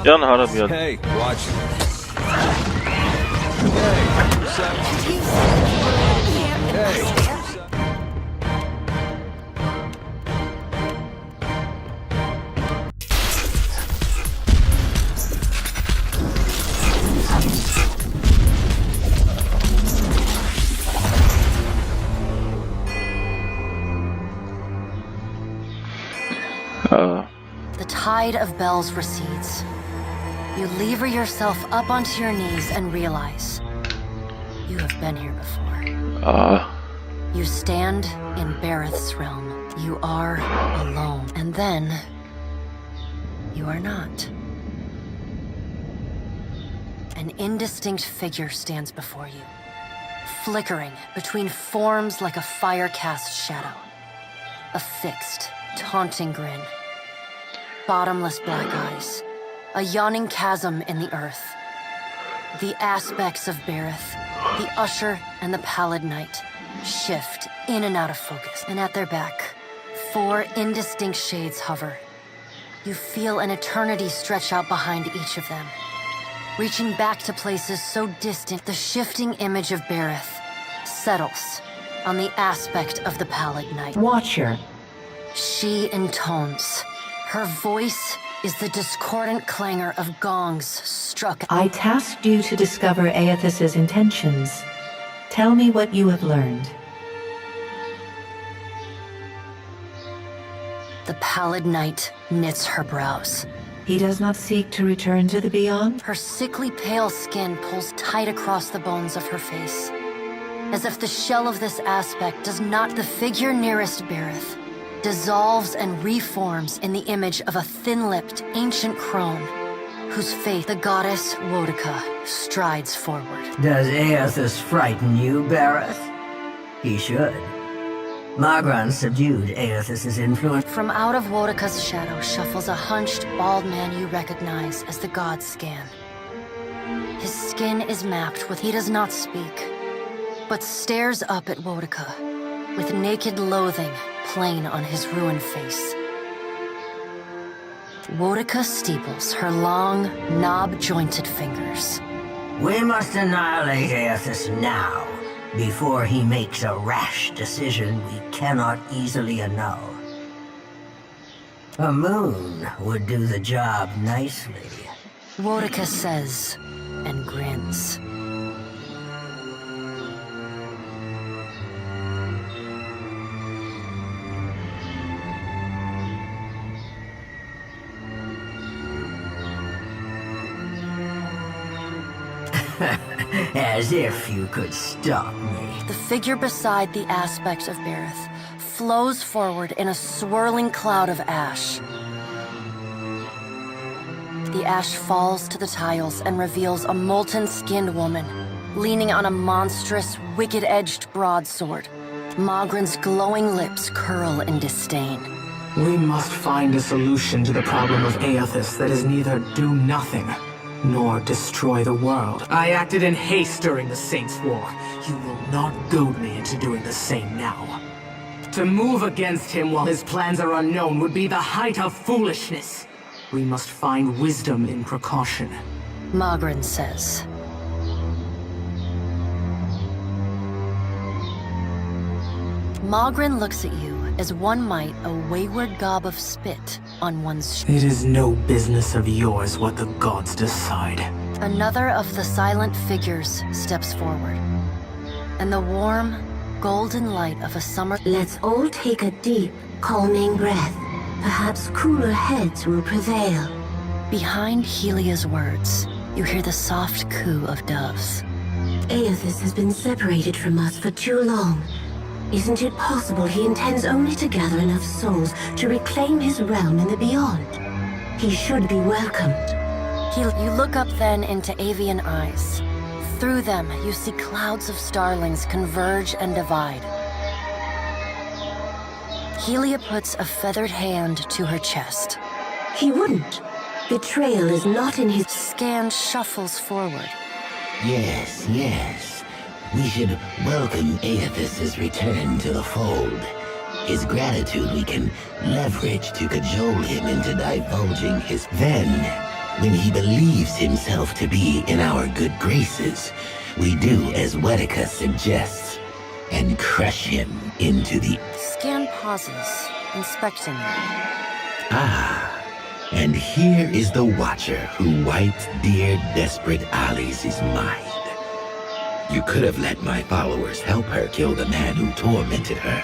يا نهار ابيض. Hey, watch. The tide of bells recedes. You lever yourself up onto your knees and realize you have been here before. You stand in Bareth's realm. You are alone. And then you are not. An indistinct figure stands before you, flickering between forms like a fire-cast shadow. A fixed, taunting grin. Bottomless black eyes. A yawning chasm in the earth. The aspects of Bareth, the Usher and the Pallid Knight, shift in and out of focus. And at their back, 4 indistinct shades hover. You feel an eternity stretch out behind each of them. Reaching back to places so distant, the shifting image of Bareth settles on the aspect of the Pallid Knight. Watcher. She intones. Her voice is the discordant clangor of gongs struck. I tasked you to discover Aethys's intentions. Tell me what you have learned. The Pallid Knight knits her brows. He does not seek to return to the beyond? Her sickly pale skin pulls tight across the bones of her face, as if the shell of this aspect does not. The figure nearest Bareth dissolves and reforms in the image of a thin-lipped ancient crone, whose faith the goddess Wodika strides forward. Does Aethys frighten you, Bareth? He should. Magran subdued Aethys's influence. From out of Wodika's shadow shuffles a hunched, bald man you recognize as the god Scan. His skin is mapped with. He does not speak, but stares up at Wodika with naked loathing plain on his ruined face. Wodika steeples her long, knob-jointed fingers. We must annihilate Aethys now, before he makes a rash decision we cannot easily annul. A moon would do the job nicely. Wodika says, and grins. As if you could stop me. The figure beside the aspect of Bareth flows forward in a swirling cloud of ash. The ash falls to the tiles and reveals a molten-skinned woman, leaning on a monstrous, wicked-edged broadsword. Magran's glowing lips curl in disdain. We must find a solution to the problem of Aethys that is neither do-nothing nor destroy the world. I acted in haste during the Saints' War. You will not goad me into doing the same now. To move against him while his plans are unknown would be the height of foolishness. We must find wisdom in precaution. Magran says. Magran looks at you as one might a wayward gob of spit on one's It is no business of yours what the gods decide. Another of the silent figures steps forward, and the warm, golden light of a summer. Let's all take a deep, calming breath. Perhaps cooler heads will prevail. Behind Helia's words, you hear the soft coo of doves. Aethys has been separated from us for too long. Isn't it possible he intends only to gather enough souls to reclaim his realm in the beyond? He should be welcomed. You look up then into avian eyes. Through them, you see clouds of starlings converge and divide. Helia puts a feathered hand to her chest. He wouldn't. Betrayal is not in his... Scan shuffles forward. Yes, yes. We should welcome Aethys's return to the fold. His gratitude we can leverage to cajole him into divulging his... Then When he believes himself to be in our good graces, we do as Wedeka suggests, and crush him into the... Scan pauses, inspecting you. Ah, and here is the Watcher who wiped dear desperate Ali's mind. You could have let my followers help her kill the man who tormented her.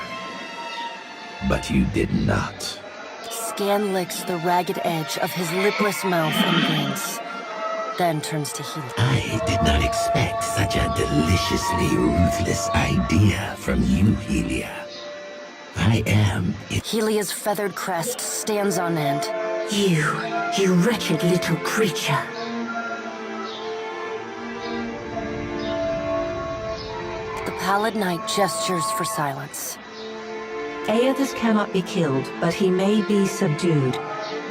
But you did not. Scan licks the ragged edge of his lipless mouth and grins, then turns to Helia. I did not expect such a deliciously ruthless idea from you, Helia. I am... Helia's feathered crest stands on end. You wretched little creature. The Pallid Knight gestures for silence. Aethys cannot be killed, but he may be subdued.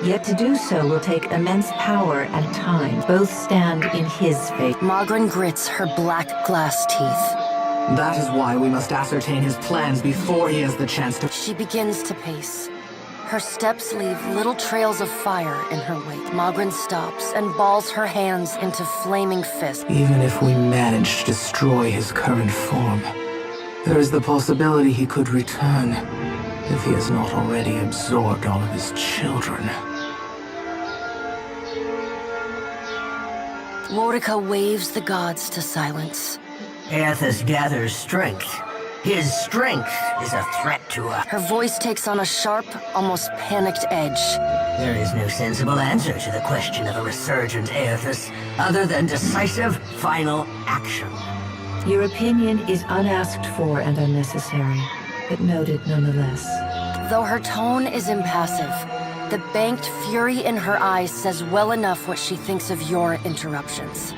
Yet to do so will take immense power and time. Both stand in his fate. Magrin grits her black glass teeth. That is why we must ascertain his plans before he has the chance to... She begins to pace. Her steps leave little trails of fire in her wake. Magrin stops and balls her hands into flaming fists. Even if we manage to destroy his current form, there is the possibility he could return, if he has not already absorbed all of his children. Mordecai waves the gods to silence. Aethys gathers strength. His strength is a threat to us. Her voice takes on a sharp, almost panicked edge. There is no sensible answer to the question of a resurgent Aethys, other than decisive, final action. Your opinion is unasked for and unnecessary, but noted nonetheless. Though her tone is impassive, the banked fury in her eyes says well enough what she thinks of your interruptions.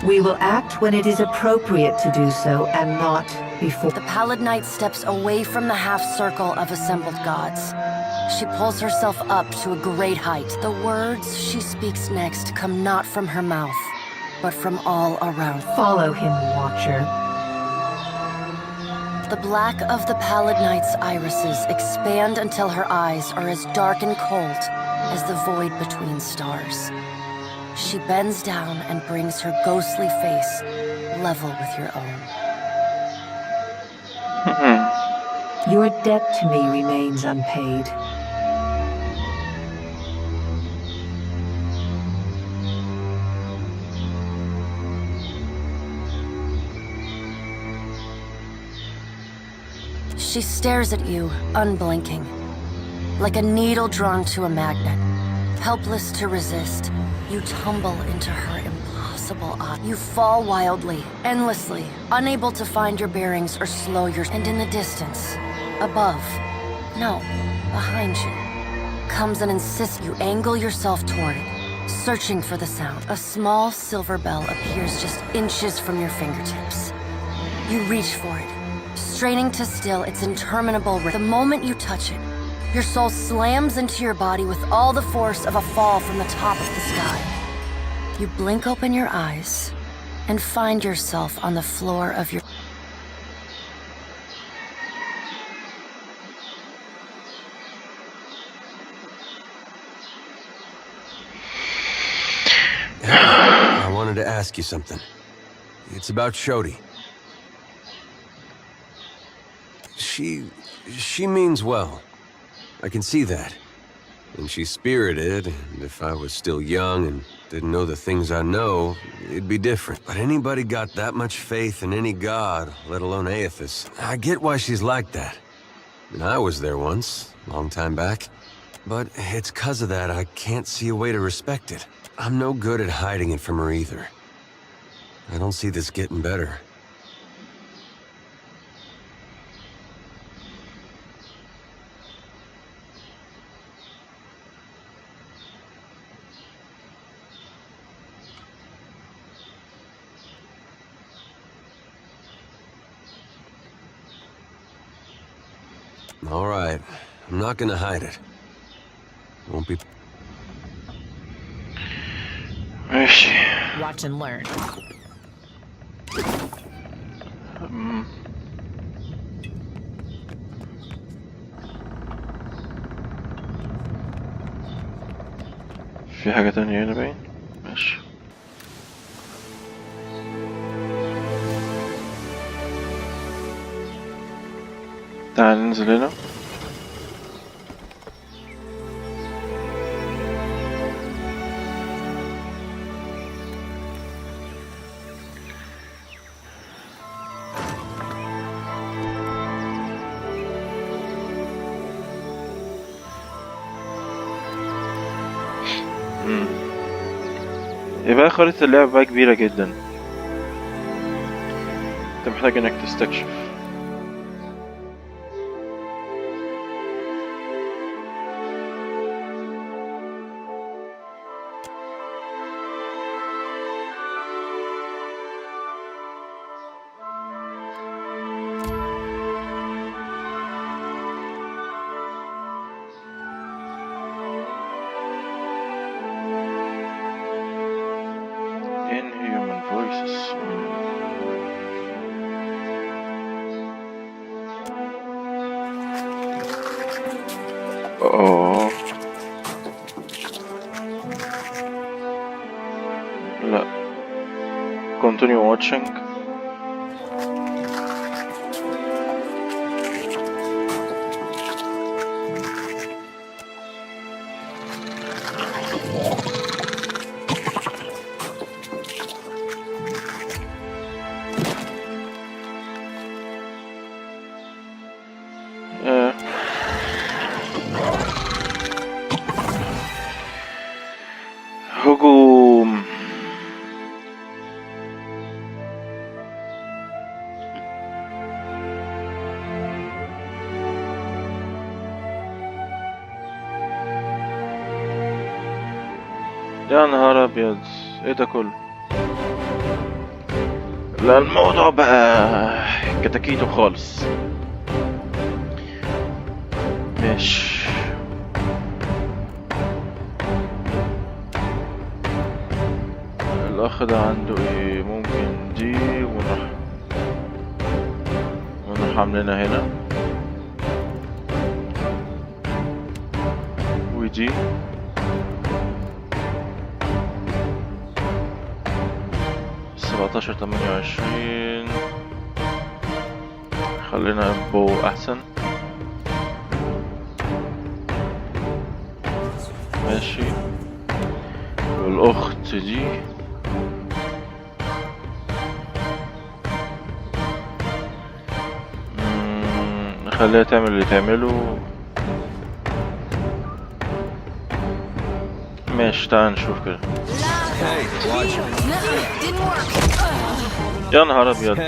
We will act when it is appropriate to do so, and not before. The Pallid Knight steps away from the half-circle of assembled gods. She pulls herself up to a great height. The words she speaks next come not from her mouth, but from all around. Follow him, Watcher. The black of the Pallid Knight's irises expand until her eyes are as dark and cold as the void between stars. She bends down and brings her ghostly face level with your own. Your debt to me remains unpaid. She stares at you, unblinking, like a needle drawn to a magnet. Helpless to resist, you tumble into her impossible odds. You fall wildly, endlessly, unable to find your bearings or slow your... And in the distance, above, no, behind you, comes and insists you angle yourself toward it, searching for the sound. A small silver bell appears just inches from your fingertips. You reach for it, straining to still its interminable rhythm. The moment you touch it, your soul slams into your body with all the force of a fall from the top of the sky. You blink open your eyes and find yourself on the floor of your... I wanted to ask you something. It's about Shodi. She means well. I can see that. And she's spirited, and if I was still young and didn't know the things I know, it'd be different. But anybody got that much faith in any god, let alone Aethys, I get why she's like that. And I was there once, long time back. But it's 'cause of that I can't see a way to respect it. I'm no good at hiding it from her either. I don't see this getting better. All right, I'm not gonna hide it. Won't be... ماشي. Watch and learn. في حاجة تانية هنا باين. ماشي. تعال ننزل هنا. يبقى خريطة اللعبة بقى كبيرة جدا، انت محتاج انك تستكشف. Inhuman voices. Oh. لا. Continue watching. هجوم. يا نهار ابيض، ايه ده كله؟ لا الموضوع بقى كتاكيته خالص. ماشي. الاخ ده عنده ايه؟ ممكن دي ونروح عاملينها هنا ودي. سبعتاشر 28. خلينا بو احسن. ماشي. والاخت دي خليها تعمل اللي تعمله. ماشي تعال نشوف كده. يا نهار ابيض.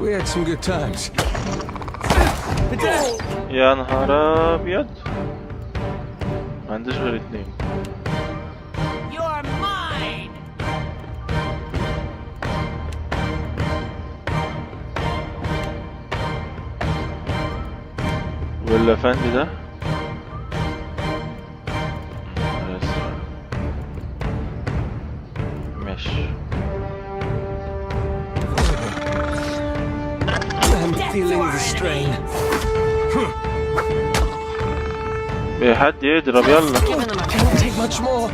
We had some good times. يا نهار ابيض، ما عنديش غير اتنين. ولا فندي ده ماشي. feeling the strain. حد يضرب يلا. Can't take much more.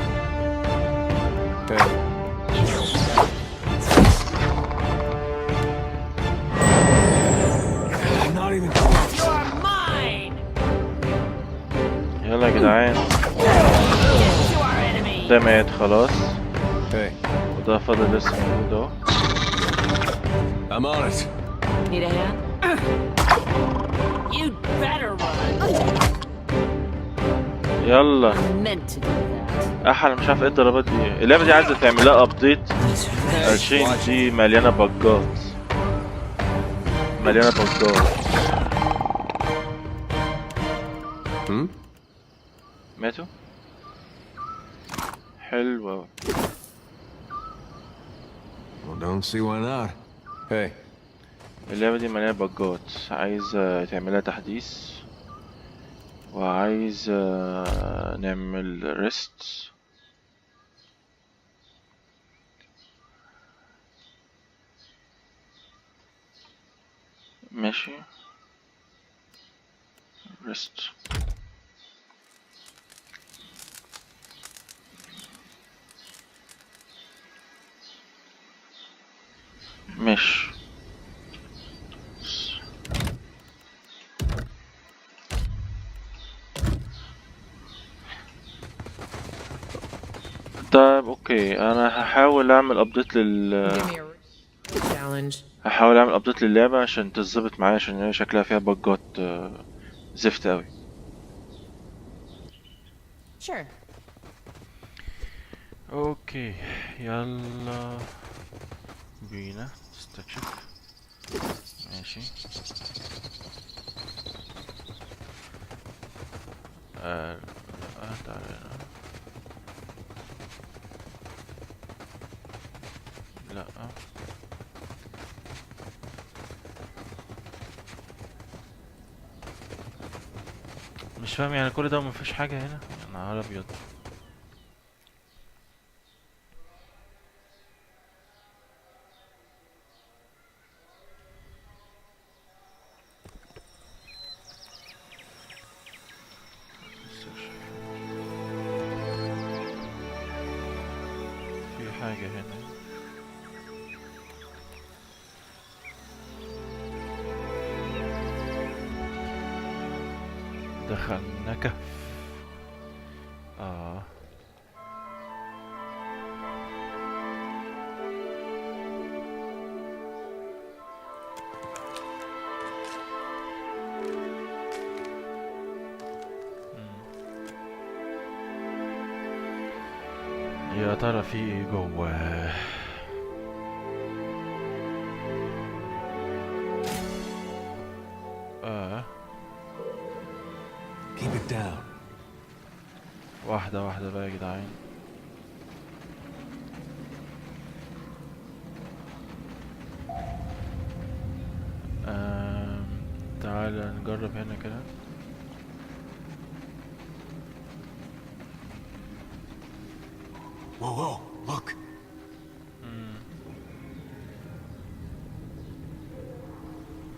Not even close. You are mine. يلا يا جدعان. ده مات خلاص. وده فاضل لسه موجود اهو. I'm on it. Need a hand? You'd better run. يلا. Meant to do that. احلى مش عارف ايه الضربات دي. اللعبة دي عايزة تعملها ابديت عشان دي مليانة بجات. مليانة بجات. ماتوا؟ حلو اوي. Well, don't see why not. Hey. اللعبة دي مليانة بجات. عايز تعملها تحديث. وعايز نعمل ريست. ماشي ريست. ماشي طيب اوكي انا هحاول اعمل ابديت هحاول اعمل ابديت للعبة عشان تظبط معايا عشان هي شكلها فيها بجات زفت اوي. Sure. اوكي يلا بينا نستكشف. ماشي تعالى لا مش فاهم يعني كل ده ومفيش حاجة هنا يا نهار ابيض. في حاجة هنا دخلنا كهف. يا ترى في ايه جواه؟ Keep it down. واحدة واحدة بقى يا جدعان. تعال نجرب هنا كده. Whoa, whoa, look.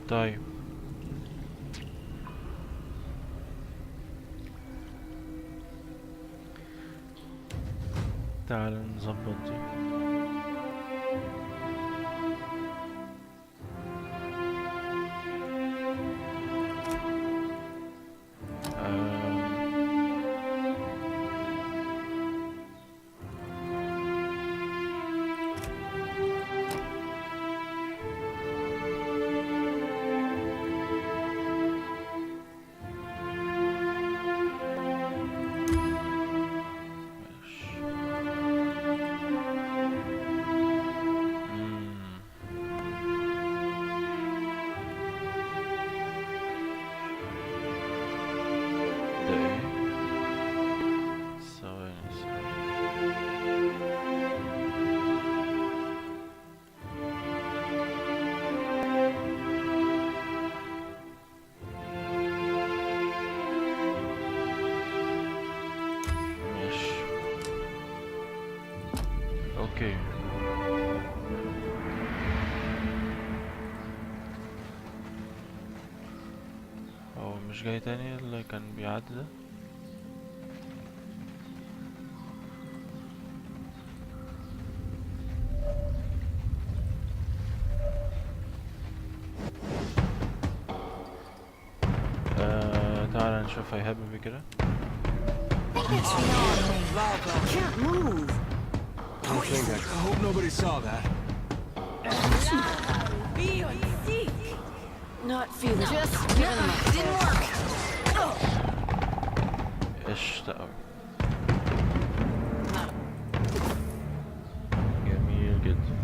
طيب تعال نظبط دي. اوكي مش جاي تاني اللي كان بيعدي ده. تعال نشوف هيهبب بيه كده. I hope nobody saw that. Not feeling. Just give him a didn't work. قشطة أوي. جميل جدا.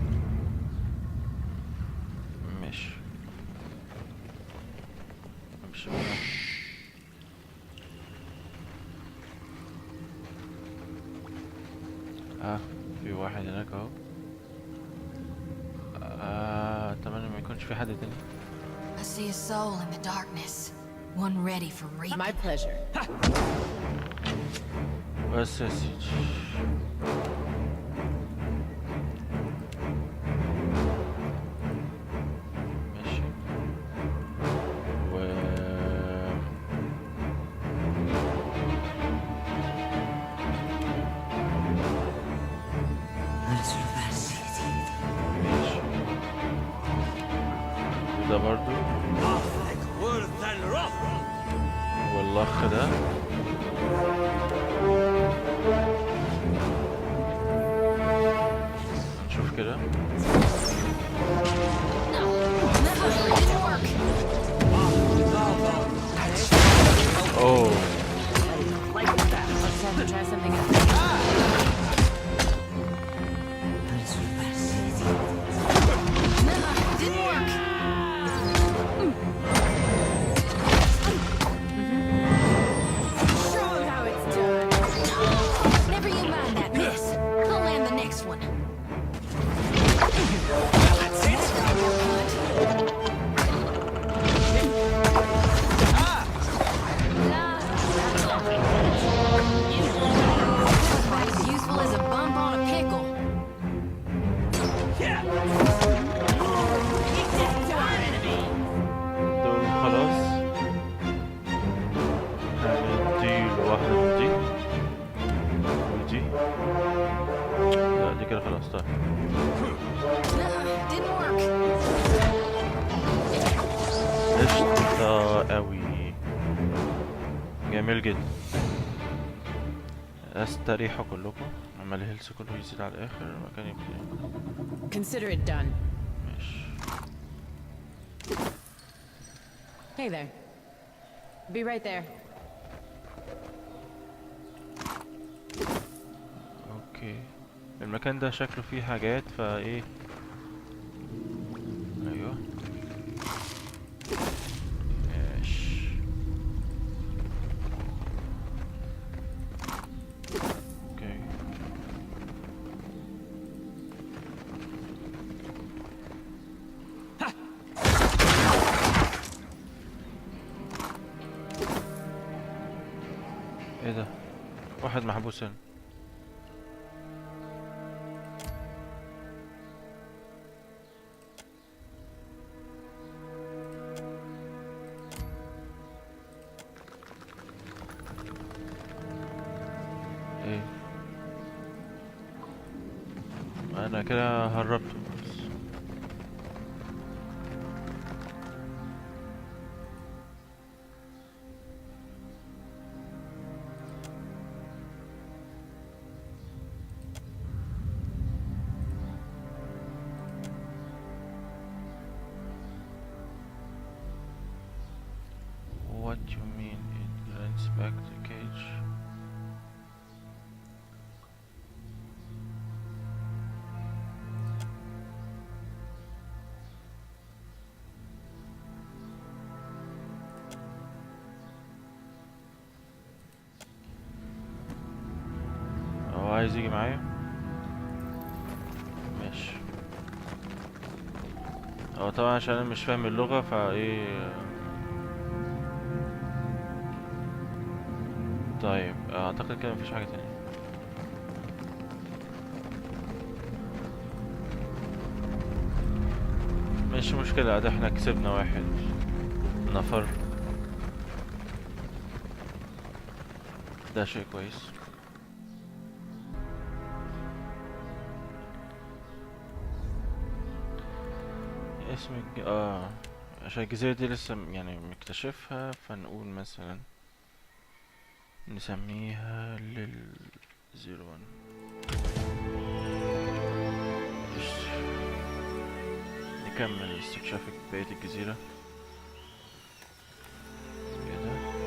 ماشي. امشي بقى. في واحد هناك اهو. اتمنى ما يكونش في حد تاني. I see a soul in the darkness, one ready for reaping. My pleasure. بس يا سيدي. ماشي. ده برضو والله ده نشوف كده. اوه جميل جدا. استريحوا كلكم. اما الهيلث كله يزيد على الاخر مكان يبتدي. Consider it done. ماشي. Hey there. Be right there. اوكي. المكان ده شكله فيه حاجات فايه. ايوه. ماشي. اوكي. ايه ده؟ واحد محبوس هنا. ايه؟ انا كده هربته بس. What you mean? It runs back to cage. هو عايز يجي معايا؟ ماشي. هو طبعا عشان انا مش فاهم اللغة فايه. طيب اعتقد كده مفيش حاجة تانية. مش مشكلة، ده احنا كسبنا واحد نفر. ده شيء كويس. اسم عشان الجزيرة دي لسه يعني مكتشفها، فنقول مثلا نسميها لل01. نكمل استكشاف بقية الجزيرة كده.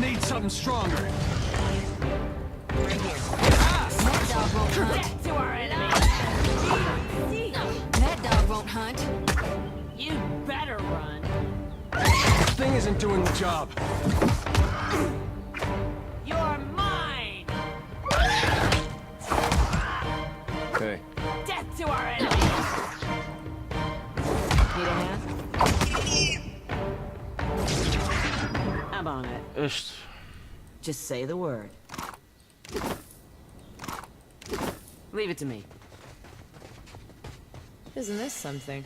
Need something stronger. To our enemy. That dog won't hunt. You better run. This thing isn't doing the job. You're mine. Okay. Death to our enemies. Need a hand? I'm on it. قشط. Just say the word. Leave it to me. Isn't this something?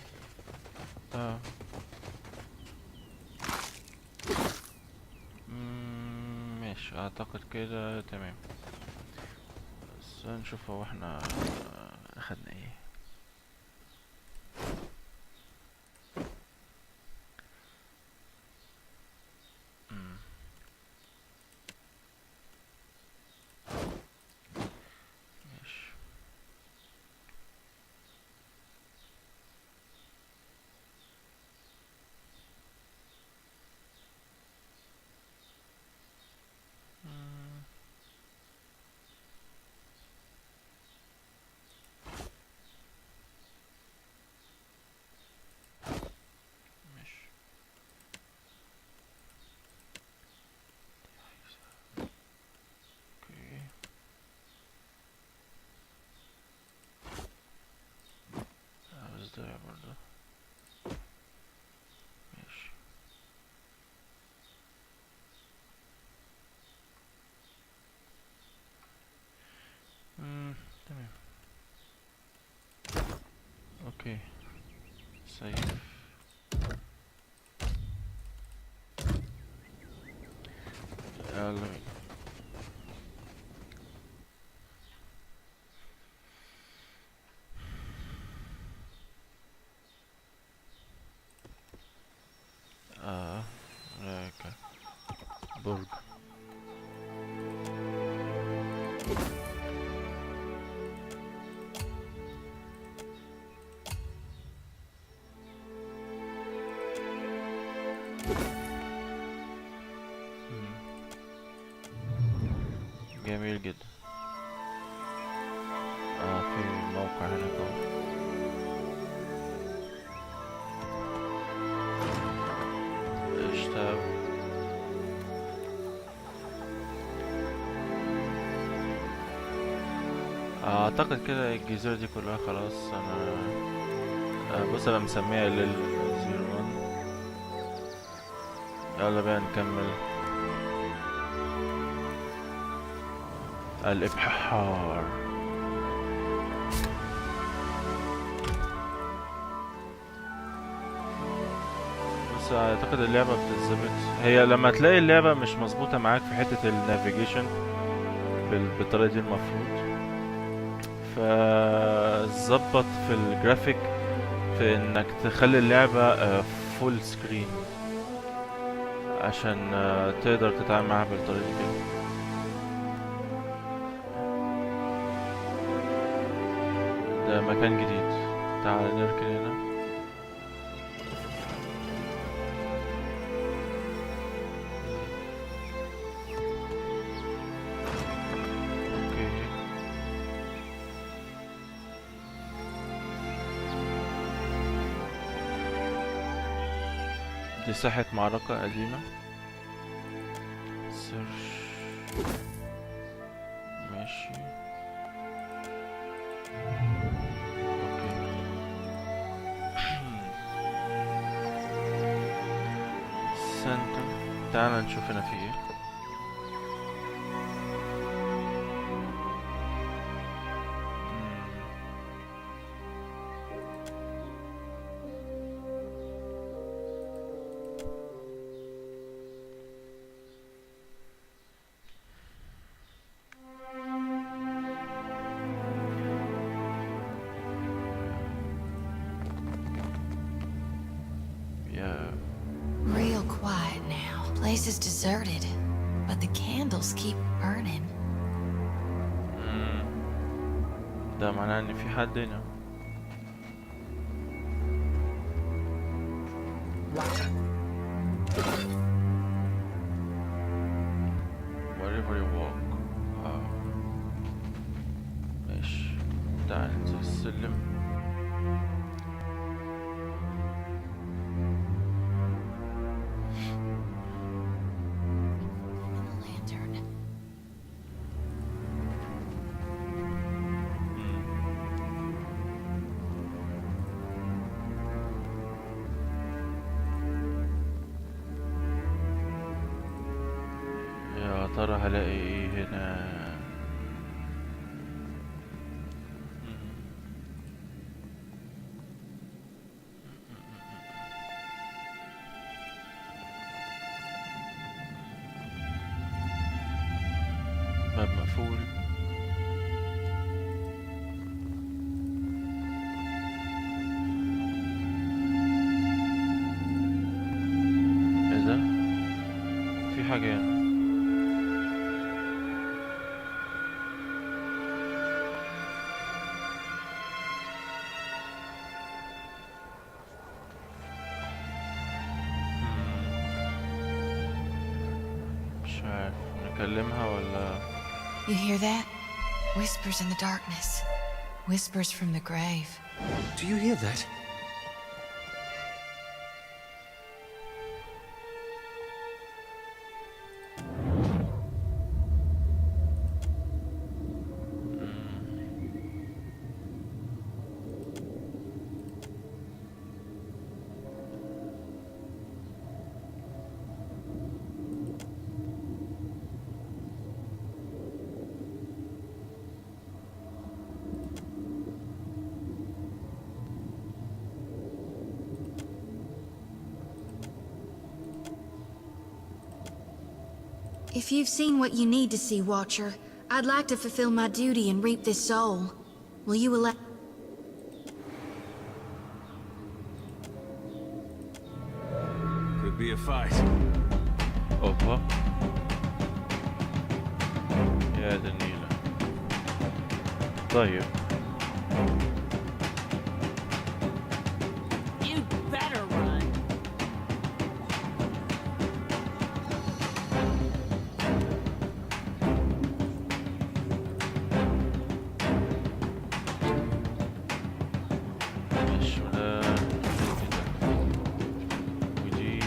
ماشي، اعتقد كده تمام. بس نشوف هو احنا اخدنا ايه. ده برضه ماشي. تمام. اوكي سيف. يلا برج. جميل جدا. في موقع هنا اهو. اشتغل. اعتقد كده الجزيرة دي كلها خلاص. انا بص انا مسميها لل01. يلا بقى نكمل الابحار. بس اعتقد اللعبة بتتظبط. هي لما تلاقي اللعبة مش مظبوطة معاك في حتة النافيجيشن بالطريقة دي المفروض، فظبط في الجرافيك في انك تخلي اللعبة فول سكرين عشان تقدر تتعامل معاها بالطريقة دي كده. مكان جديد. تعال نركن هنا. اوكي دي ساحة معركة قديمة. سيرش ماشي. سنتر. تعال نشوف هنا في ايه. Real quiet now. Place is deserted, but the candles keep burning. ده معناه ان في حد هنا. Wherever you walk. ماشي. تعال ننزل السلم. ترى هلاقي ايه هنا؟ باب مقفول. ايه ده؟ في حاجة هنا. نكلمها ولا؟ You hear that? Whispers in the darkness. Whispers from the grave. Do you hear that? If you've seen what you need to see, Watcher, I'd like to fulfill my duty and reap this soul. Will you allow— Could be a fight. اوبا يا دي النيلة. طيب You'd better run. ماشي ولا ودي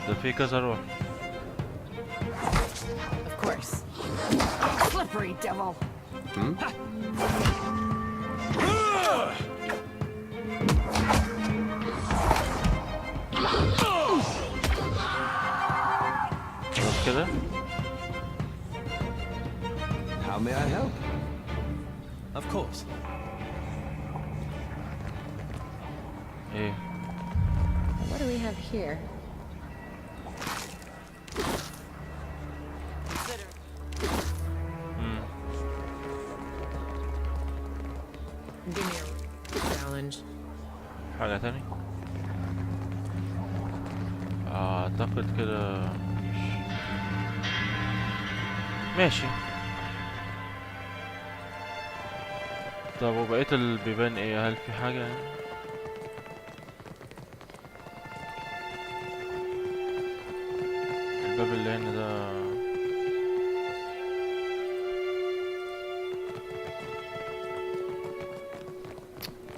ده في كذا روح. Of course. Slippery devil. خلاص كده. How may I help? Of course. ايه What do we have here? Give me a challenge. حاجة تاني؟ اعتقد كده ماشي. طب وبقية البيبان ايه؟ هل في حاجة؟ الباب اللي هنا ده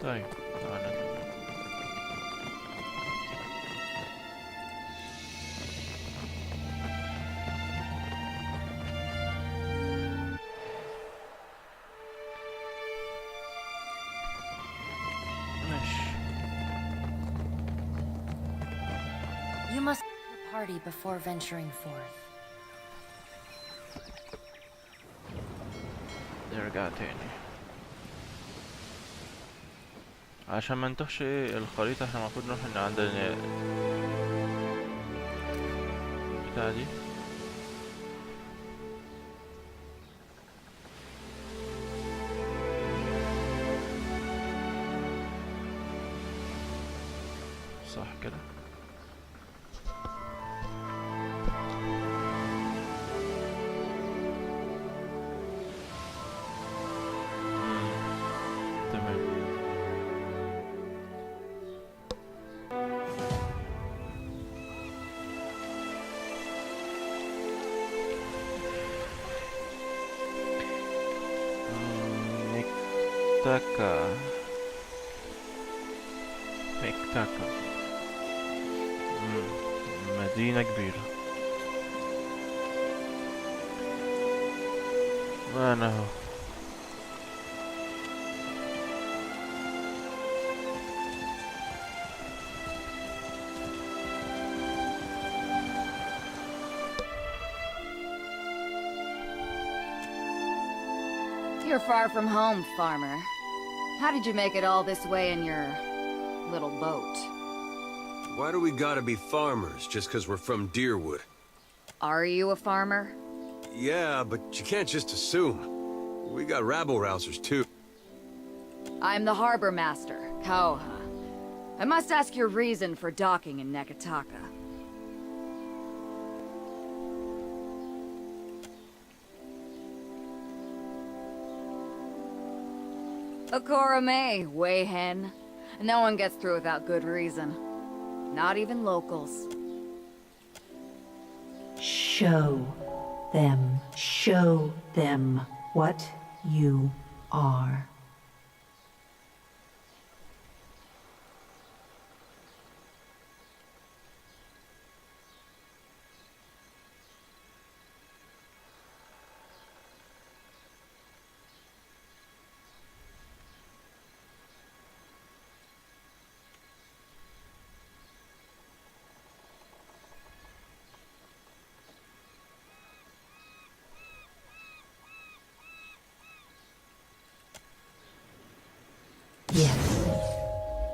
طيب تعالى. You must leave the party before venturing forth. نرجع تاني عشان ما نتوهش ايه الخريطة. احنا المفروض نروح ان عندنا بتاع دي. صح كده. نيكيتاكا مدينة كبيرة. وانا اهو. You're far from home, farmer. How did you make it all this way in your little boat? Why do we gotta be farmers just because we're from Deerwood? Are you a farmer? Yeah, but you can't just assume. We got rabble-rousers too. I'm the harbor master, Kauha. I must ask your reason for docking in Nekitaka. Akora May, Wayhen. No one gets through without good reason. Not even locals. Show them what you are.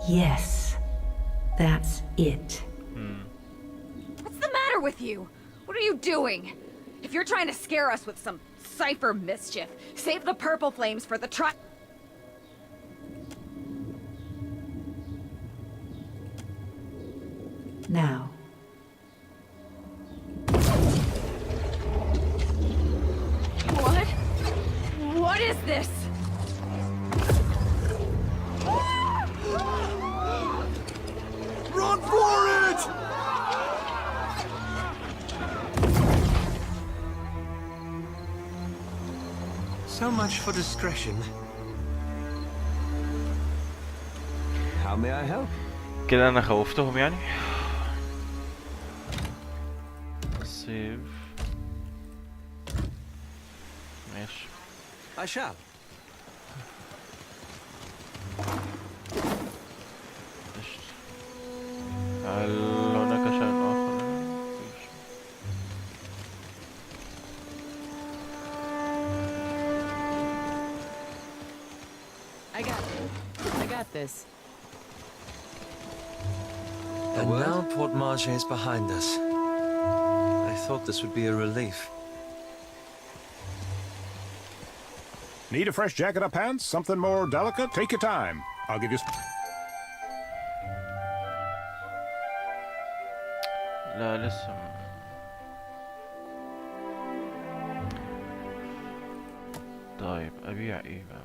Yes, that's it. What's the matter with you? What are you doing? If you're trying to scare us with some cipher mischief, save the purple flames for the Now. What? What is this? Run for it! So much for discretion. How may I help? كده انا خوفتهم يعني. سيف ماشي. I shall. هل got this. And now Port Marché is behind us. I thought this would be a relief. Need a fresh jacket or pants? Something more delicate? Take your time. I'll give you... لا لسه طيب ابيع ايه بقى؟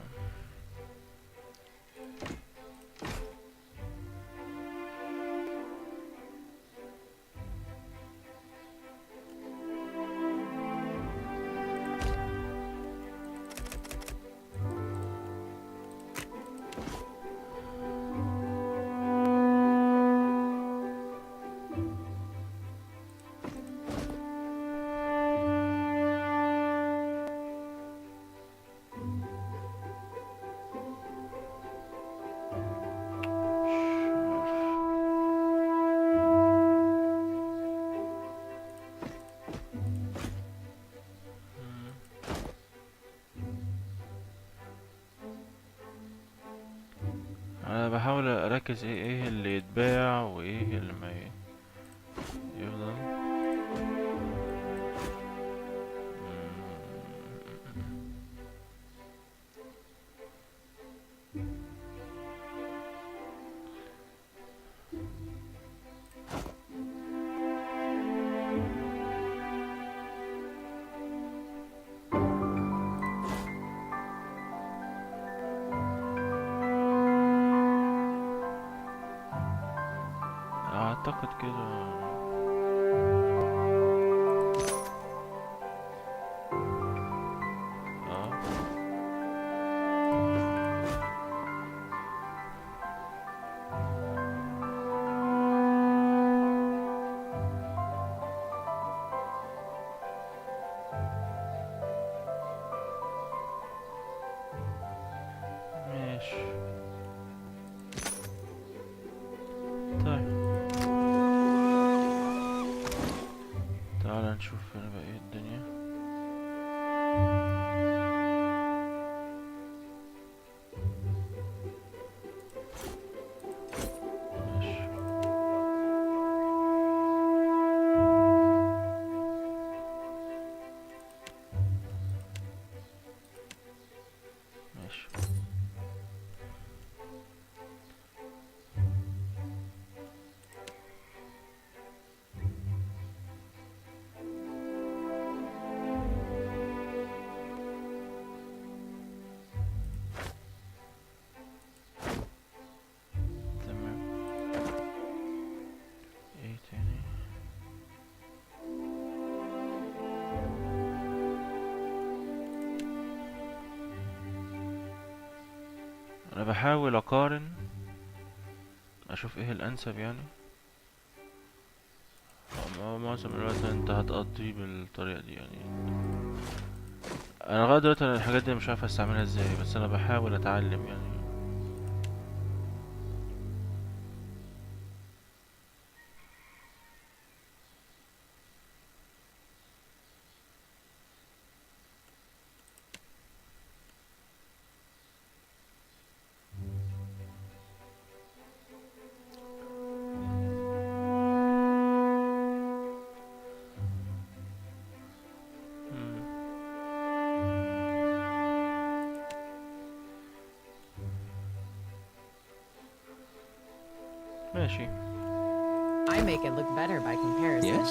انا بحاول اركز ايه اللي يتباع وايه اللي ما يفضل. اعتقد كده ماشي. طيب تعال نشوف هنا بقى ايه الدنيا. ماشي ماشي. انا بحاول اقارن اشوف ايه الانسب يعني. معظم الوقت انت هتقضي بالطريقة دي يعني. انا لغاية دلوقتي الحاجات دي مش عارف استعملها ازاي، بس انا بحاول اتعلم يعني. ماشي. I make it look better by comparison. Yes?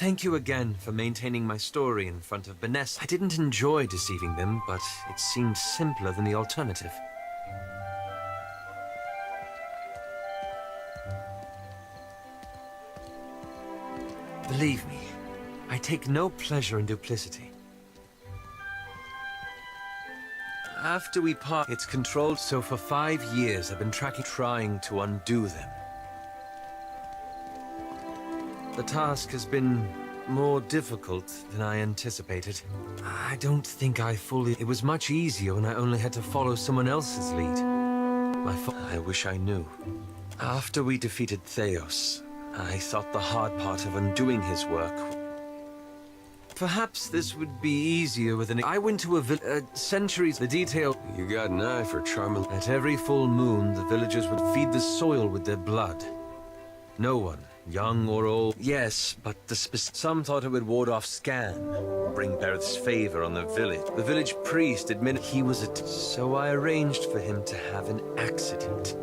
Thank you again for maintaining my story in front of Vanessa. I didn't enjoy deceiving them, but it seemed simpler than the alternative. Believe me, I take no pleasure in duplicity. After we part, it's controlled, so for 5 years I've been trying to undo them. The task has been more difficult than I anticipated. I don't think I fully... It was much easier when I only had to follow someone else's lead. I wish I knew. After we defeated Theos, I thought the hard part of undoing his work Perhaps this would be easier with an... I went to a centuries, the detail... You got an eye for charm. At every full moon, the villagers would feed the soil with their blood. No one, young or old... Yes, but some thought it would ward off Scan, bring Barrett's favor on the village. The village priest admitted he was a... So I arranged for him to have an accident.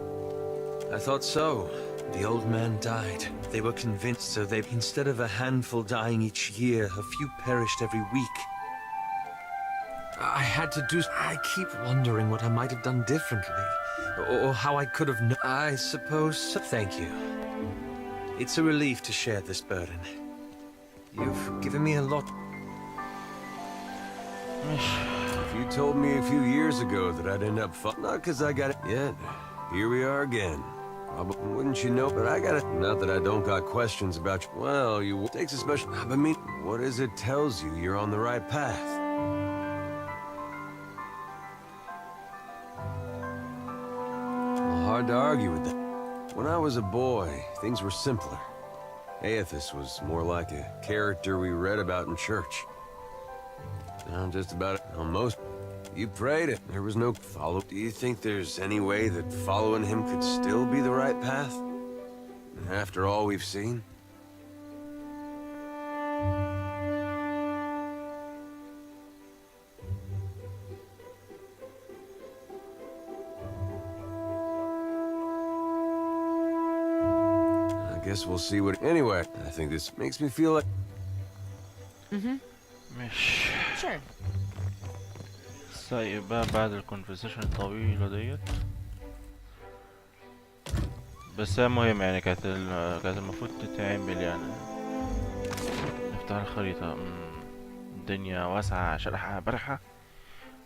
I thought so. The old man died. They were convinced, so they... Instead of a handful dying each year, a few perished every week. I had to do... I keep wondering what I might have done differently. Or how I could have... I suppose... Thank you. It's a relief to share this burden. You've given me a lot. If you told me a few years ago that I'd end up not because I got it yet, here we are again. Wouldn't you know? But I got it. Not that I don't got questions about you. Well, you takes a special... I mean, what is it tells you you're on the right path? Well, hard to argue with that. When I was a boy, things were simpler. Aethys was more like a character we read about in church. Now, just about almost. You prayed it. There was no follow. Do you think there's any way that following him could still be the right path? After all we've seen? I guess we'll see what... Anyway, I think this makes me feel like... مش Sure. طيب بقى بعد الكونفرسيشن الطويلة ديت، بس هي مهم يعني، كانت المفروض تتعمل يعني. نفتح الخريطة. الدنيا واسعة شرحها برحة،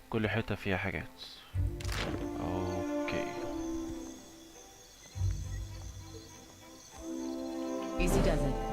كل حتة فيها حاجات. اوكي. Easy does it.